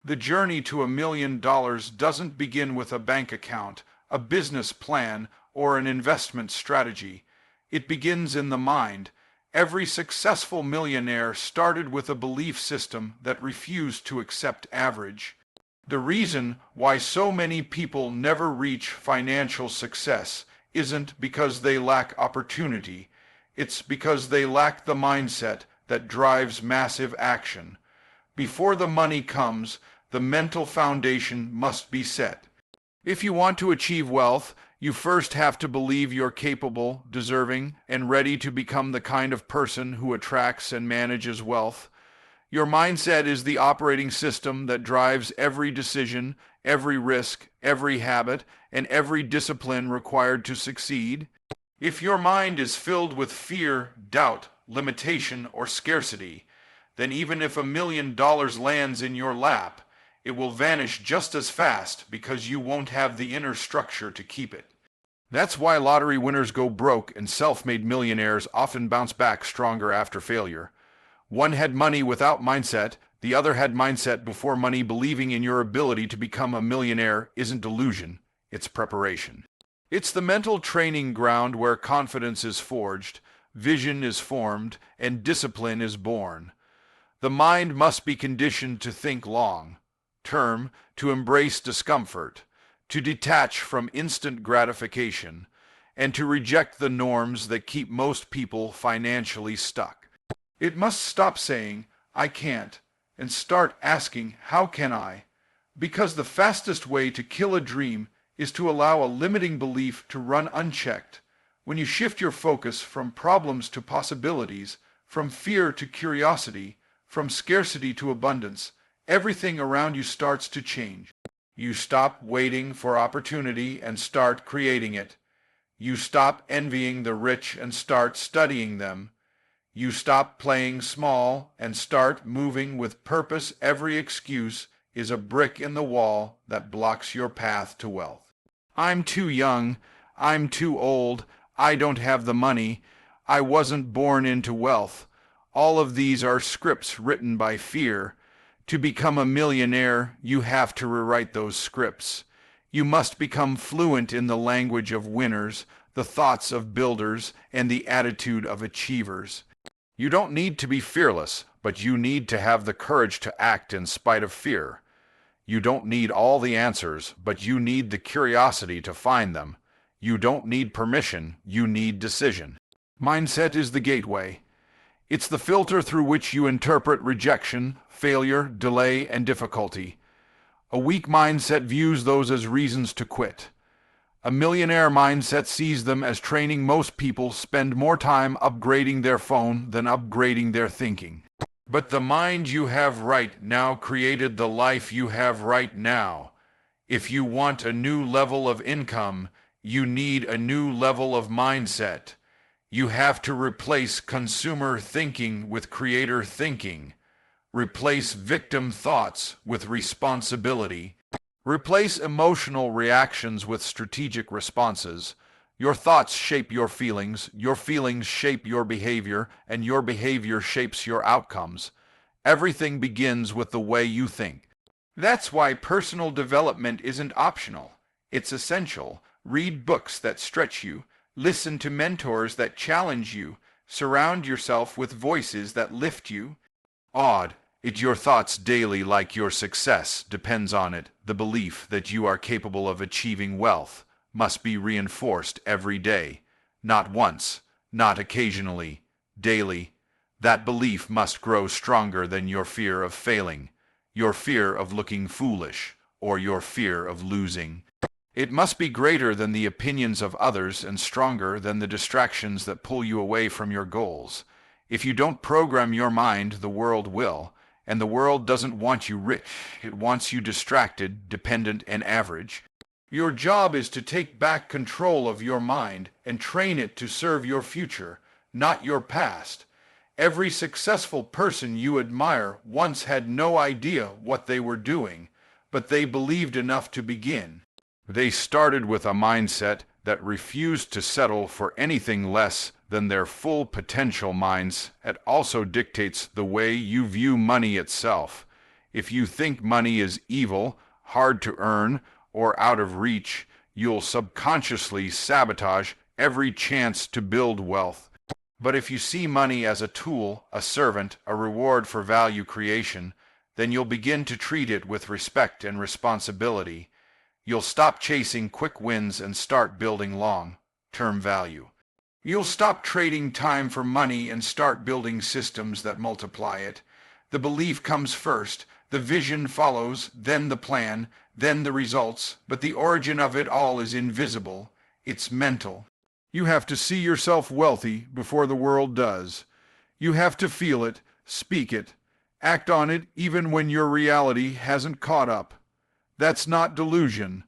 The journey to $1 million doesn't begin with a bank account, a business plan, or an investment strategy. It begins in the mind. Every successful millionaire started with a belief system that refused to accept average. The reason why so many people never reach financial success isn't because they lack opportunity. It's because they lack the mindset that drives massive action. Before the money comes, the mental foundation must be set. If you want to achieve wealth, you first have to believe you're capable, deserving, and ready to become the kind of person who attracts and manages wealth. Your mindset is the operating system that drives every decision, every risk, every habit, and every discipline required to succeed. If your mind is filled with fear, doubt, limitation, or scarcity, then even if $1 million lands in your lap, it will vanish just as fast because you won't have the inner structure to keep it. That's why lottery winners go broke and self-made millionaires often bounce back stronger after failure. One had money without mindset, the other had mindset before money. Believing in your ability to become a millionaire isn't delusion, it's preparation. It's the mental training ground where confidence is forged, vision is formed, and discipline is born. The mind must be conditioned to think long term, to embrace discomfort, to detach from instant gratification, and to reject the norms that keep most people financially stuck. It must stop saying, "I can't," and start asking, "How can I?" Because the fastest way to kill a dream is to allow a limiting belief to run unchecked. When you shift your focus from problems to possibilities, from fear to curiosity, from scarcity to abundance, everything around you starts to change. You stop waiting for opportunity and start creating it. You stop envying the rich and start studying them. You stop playing small and start moving with purpose. Every excuse is a brick in the wall that blocks your path to wealth. I'm too young. I'm too old. I don't have the money. I wasn't born into wealth. All of these are scripts written by fear. To become a millionaire, you have to rewrite those scripts. You must become fluent in the language of winners, the thoughts of builders, and the attitude of achievers. You don't need to be fearless, but you need to have the courage to act in spite of fear. You don't need all the answers, but you need the curiosity to find them. You don't need permission, you need decision. Mindset is the gateway. It's the filter through which you interpret rejection, failure, delay, and difficulty. A weak mindset views those as reasons to quit. A millionaire mindset sees them as training. Most people spend more time upgrading their phone than upgrading their thinking. But the mind you have right now created the life you have right now. If you want a new level of income, you need a new level of mindset. You have to replace consumer thinking with creator thinking. Replace victim thoughts with responsibility. Replace emotional reactions with strategic responses. Your thoughts shape your feelings shape your behavior, and your behavior shapes your outcomes. Everything begins with the way you think. That's why personal development isn't optional. It's essential. Read books that stretch you. Listen to mentors that challenge you. Surround yourself with voices that lift you. It's your thoughts daily, like your success depends on it. The belief that you are capable of achieving wealth must be reinforced every day. Not once, not occasionally, daily. That belief must grow stronger than your fear of failing, your fear of looking foolish, or your fear of losing. It must be greater than the opinions of others and stronger than the distractions that pull you away from your goals. If you don't program your mind, the world will. And the world doesn't want you rich. It wants you distracted, dependent, and average. Your job is to take back control of your mind and train it to serve your future, not your past. Every successful person you admire once had no idea what they were doing, but they believed enough to begin. They started with a mindset that refused to settle for anything less than their full potential. Mindset also dictates the way you view money itself. If you think money is evil, hard to earn, or out of reach, you'll subconsciously sabotage every chance to build wealth. But if you see money as a tool, a servant, a reward for value creation, then you'll begin to treat it with respect and responsibility. You'll stop chasing quick wins and start building long-term value. You'll stop trading time for money and start building systems that multiply it. The belief comes first, the vision follows, then the plan, then the results, but the origin of it all is invisible. It's mental. You have to see yourself wealthy before the world does. You have to feel it, speak it, act on it even when your reality hasn't caught up. That's not delusion.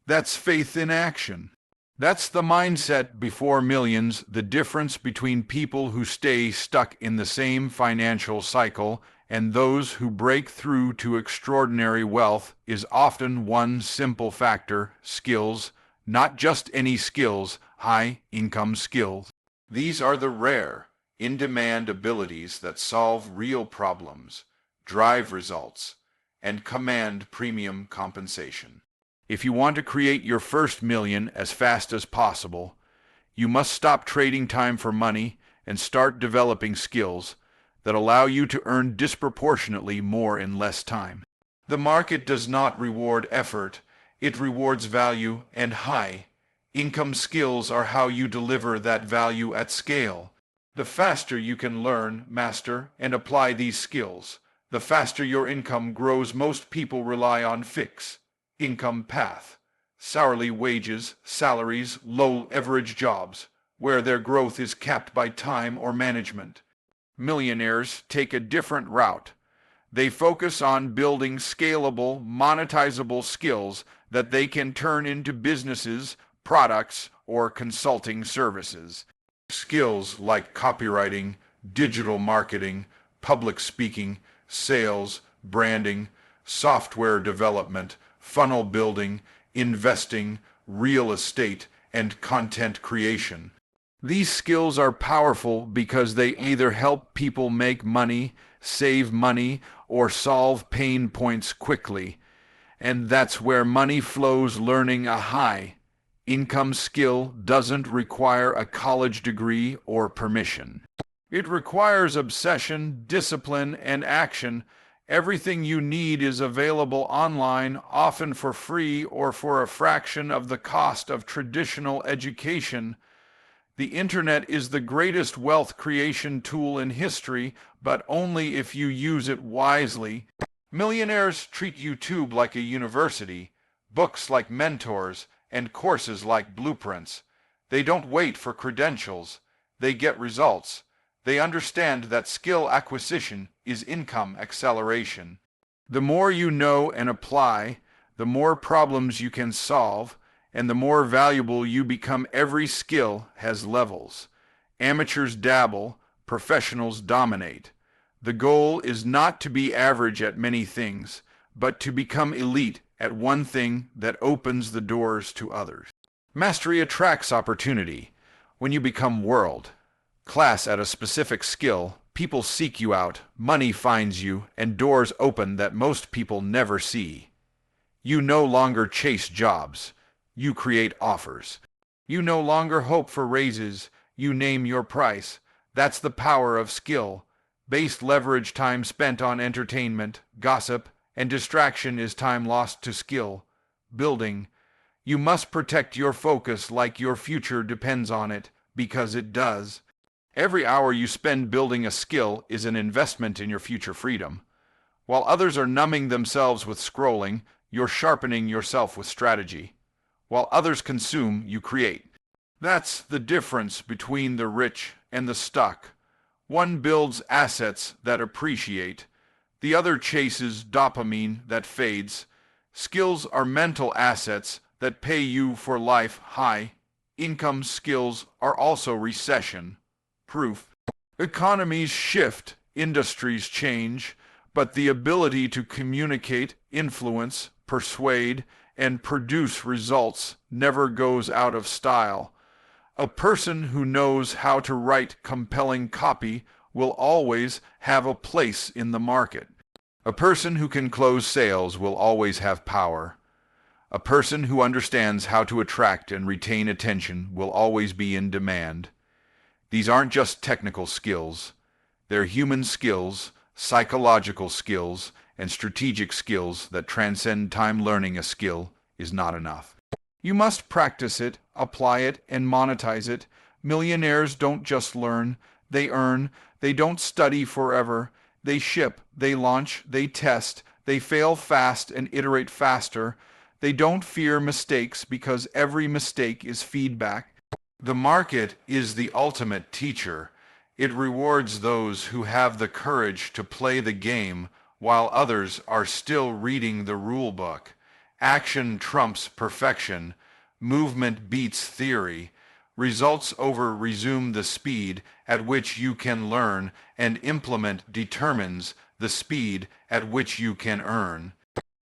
That's faith in action. That's the mindset before millions, the difference between people who stay stuck in the same financial cycle and those who break through to extraordinary wealth is often one simple factor: skills, not just any skills, high-income skills. These are the rare, in-demand abilities that solve real problems, drive results, and command premium compensation. If you want to create your first million as fast as possible, you must stop trading time for money and start developing skills that allow you to earn disproportionately more in less time. The market does not reward effort, it rewards value, and high-income skills are how you deliver that value at scale. The faster you can learn, master, and apply these skills, the faster your income grows. Most people rely on fixed income path, hourly wages, salaries, low average jobs, where their growth is capped by time or management. Millionaires take a different route. They focus on building scalable, monetizable skills that they can turn into businesses, products, or consulting services. Skills like copywriting, digital marketing, public speaking, sales, branding, software development, funnel building, investing, real estate, and content creation. These skills are powerful because they either help people make money, save money, or solve pain points quickly. And that's where money flows. Learning a high-income skill doesn't require a college degree or permission. It requires obsession, discipline, and action. Everything you need is available online, often for free or for a fraction of the cost of traditional education. The internet is the greatest wealth creation tool in history, but only if you use it wisely. Millionaires treat YouTube like a university, books like mentors, and courses like blueprints. They don't wait for credentials. They get results. They understand that skill acquisition is income acceleration. The more you know and apply, the more problems you can solve, and the more valuable you become. Every skill has levels. Amateurs dabble, professionals dominate. The goal is not to be average at many things, but to become elite at one thing that opens the doors to others. Mastery attracts opportunity. When you become world class at a specific skill, people seek you out, money finds you, and doors open that most people never see. You no longer chase jobs. You create offers. You no longer hope for raises. You name your price. That's the power of skill-based leverage. Time spent on entertainment, gossip, and distraction is time lost to skill building. You must protect your focus like your future depends on it, because it does. Every hour you spend building a skill is an investment in your future freedom. While others are numbing themselves with scrolling, you're sharpening yourself with strategy. While others consume, you create. That's the difference between the rich and the stuck. One builds assets that appreciate. The other chases dopamine that fades. Skills are mental assets that pay you for life. High-income skills are also recession-proof. Economies shift, industries change, but the ability to communicate, influence, persuade, and produce results never goes out of style. A person who knows how to write compelling copy will always have a place in the market. A person who can close sales will always have power. A person who understands how to attract and retain attention will always be in demand. These aren't just technical skills. They're human skills, psychological skills, and strategic skills that transcend time. Learning a skill is not enough. You must practice it, apply it, and monetize it. Millionaires don't just learn, they earn. They don't study forever. They ship, they launch, they test, they fail fast and iterate faster. They don't fear mistakes because every mistake is feedback. The market is the ultimate teacher. It rewards those who have the courage to play the game while others are still reading the rule book. Action trumps perfection. Movement beats theory. Results resume the speed at which you can learn, and implement determines the speed at which you can earn.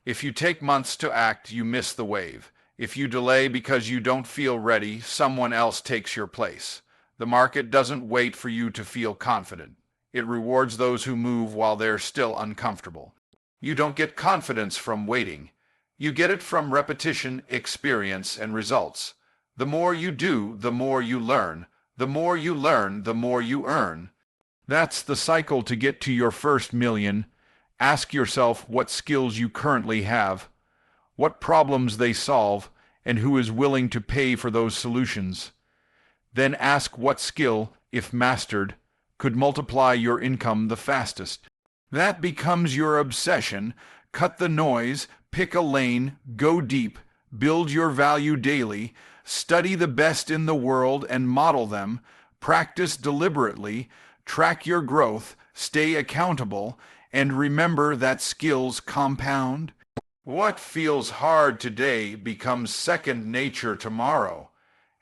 If you take months to act, you miss the wave. If you delay because you don't feel ready, someone else takes your place. The market doesn't wait for you to feel confident. It rewards those who move while they're still uncomfortable. You don't get confidence from waiting. You get it from repetition, experience, and results. The more you do, the more you learn. The more you learn, the more you earn. That's the cycle to get to your first million. Ask yourself what skills you currently have, what problems they solve, and who is willing to pay for those solutions. Then ask what skill, if mastered, could multiply your income the fastest. That becomes your obsession. Cut the noise, pick a lane, go deep, build your value daily, study the best in the world and model them, practice deliberately, track your growth, stay accountable, and remember that skills compound. What feels hard today becomes second nature tomorrow,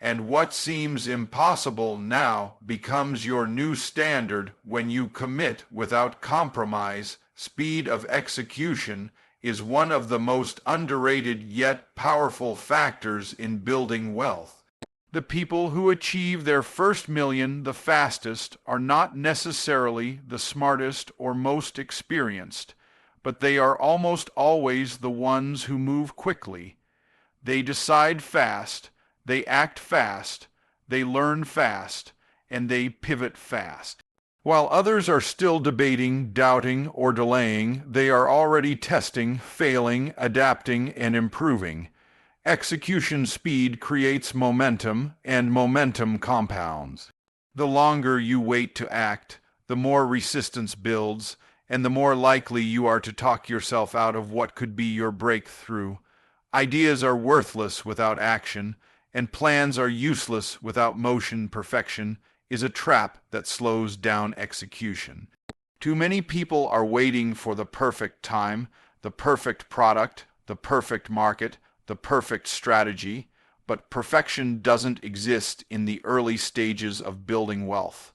and what seems impossible now becomes your new standard when you commit without compromise. Speed of execution is one of the most underrated yet powerful factors in building wealth. The people who achieve their first million the fastest are not necessarily the smartest or most experienced, but they are almost always the ones who move quickly. They decide fast, they act fast, they learn fast, and they pivot fast. While others are still debating, doubting, or delaying, they are already testing, failing, adapting, and improving. Execution speed creates momentum, and momentum compounds. The longer you wait to act, the more resistance builds, and the more likely you are to talk yourself out of what could be your breakthrough. Ideas are worthless without action, and plans are useless without motion. Perfection is a trap that slows down execution. Too many people are waiting for the perfect time, the perfect product, the perfect market, the perfect strategy, but perfection doesn't exist in the early stages of building wealth.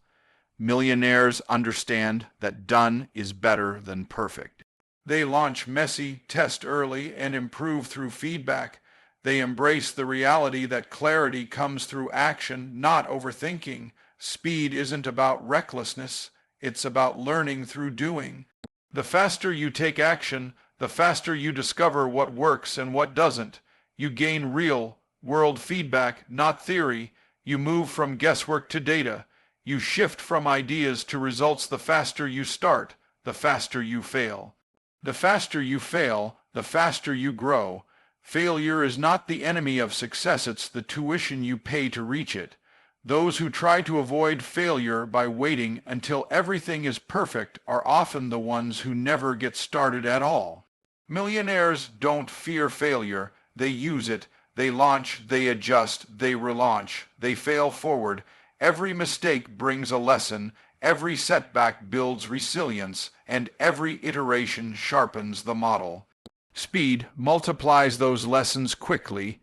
Millionaires understand that done is better than perfect. They launch messy, test early, and improve through feedback. They embrace the reality that clarity comes through action, not overthinking. Speed isn't about recklessness, it's about learning through doing. The faster you take action, the faster you discover what works and what doesn't. You gain real-world feedback, not theory. You move from guesswork to data. You shift from ideas to results. The faster you start, the faster you fail. The faster you fail, the faster you grow. Failure is not the enemy of success, it's the tuition you pay to reach it. Those who try to avoid failure by waiting until everything is perfect are often the ones who never get started at all. Millionaires don't fear failure, they use it, they launch, they adjust, they relaunch, they fail forward. Every mistake brings a lesson, every setback builds resilience, and every iteration sharpens the model. Speed multiplies those lessons quickly,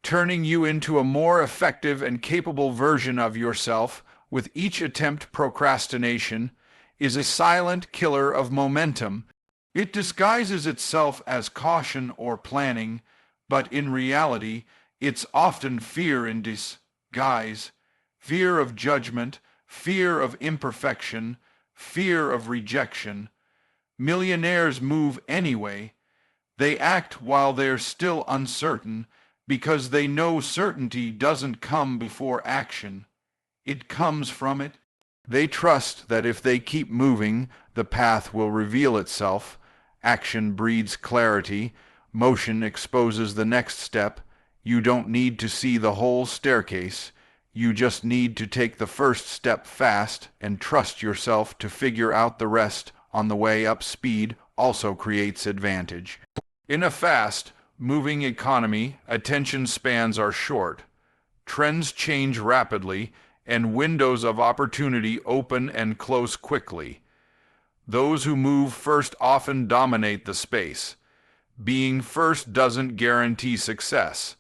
turning you into a more effective and capable version of yourself. With each attempt, procrastination is a silent killer of momentum. It disguises itself as caution or planning, but in reality, it's often fear in disguise. Fear of judgment, fear of imperfection, fear of rejection. Millionaires move anyway. They act while they're still uncertain because they know certainty doesn't come before action. It comes from it. They trust that if they keep moving, the path will reveal itself. Action breeds clarity. Motion exposes the next step. You don't need to see the whole staircase. You just need to take the first step fast and trust yourself to figure out the rest on the way up. Speed also creates advantage. In a fast, moving economy, attention spans are short. Trends change rapidly, and windows of opportunity open and close quickly. Those who move first often dominate the space. Being first doesn't guarantee success,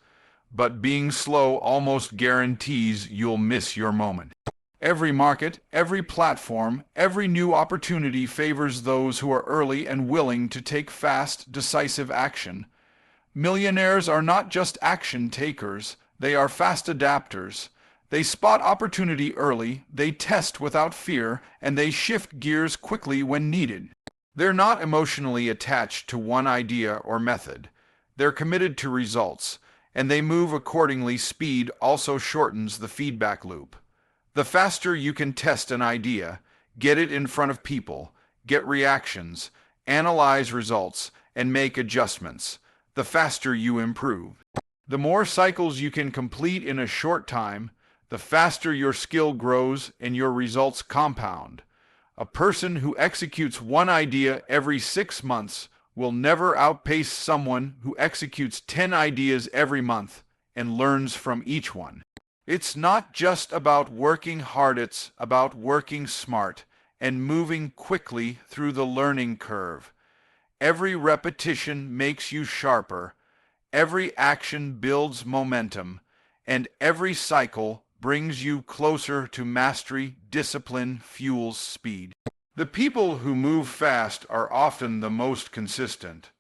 but being slow almost guarantees you'll miss your moment. Every market, every platform, every new opportunity favors those who are early and willing to take fast, decisive action. Millionaires are not just action takers, they are fast adapters. They spot opportunity early, they test without fear, and they shift gears quickly when needed. They're not emotionally attached to one idea or method. They're committed to results, and they move accordingly. Speed also shortens the feedback loop. The faster you can test an idea, get it in front of people, get reactions, analyze results, and make adjustments, the faster you improve. The more cycles you can complete in a short time, the faster your skill grows and your results compound. A person who executes one idea every 6 months will never outpace someone who executes 10 ideas every month and learns from each one. It's not just about working hard, it's about working smart and moving quickly through the learning curve. Every repetition makes you sharper, every action builds momentum, and every cycle brings you closer to mastery. Discipline fuels speed. The people who move fast are often the most consistent.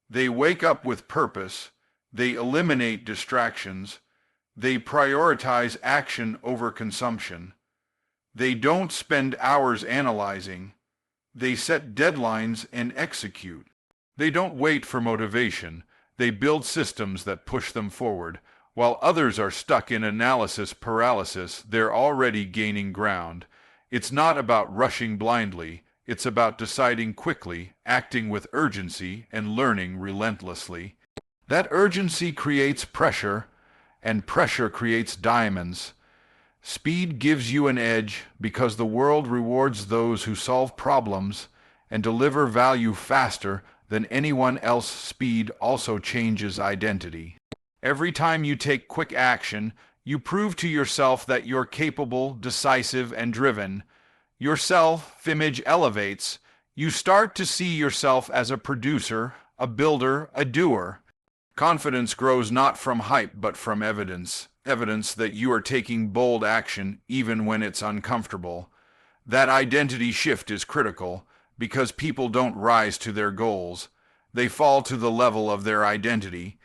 They wake up with purpose, they eliminate distractions, they prioritize action over consumption. They don't spend hours analyzing, they set deadlines and execute. They don't wait for motivation, they build systems that push them forward. While others are stuck in analysis paralysis, they're already gaining ground. It's not about rushing blindly, it's about deciding quickly, acting with urgency, and learning relentlessly. That urgency creates pressure, and pressure creates diamonds. Speed gives you an edge because the world rewards those who solve problems and deliver value faster than anyone else. Speed also changes identity. Every time you take quick action, you prove to yourself that you're capable, decisive, and driven. Your self-image elevates. You start to see yourself as a producer, a builder, a doer. Confidence grows not from hype but from evidence. Evidence that you are taking bold action even when it's uncomfortable. That identity shift is critical because people don't rise to their goals. They fall to the level of their identity.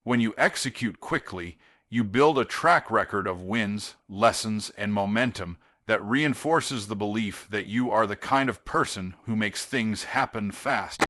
When you execute quickly, you build a track record of wins, lessons, and momentum that reinforces the belief that you are the kind of person who makes things happen fast.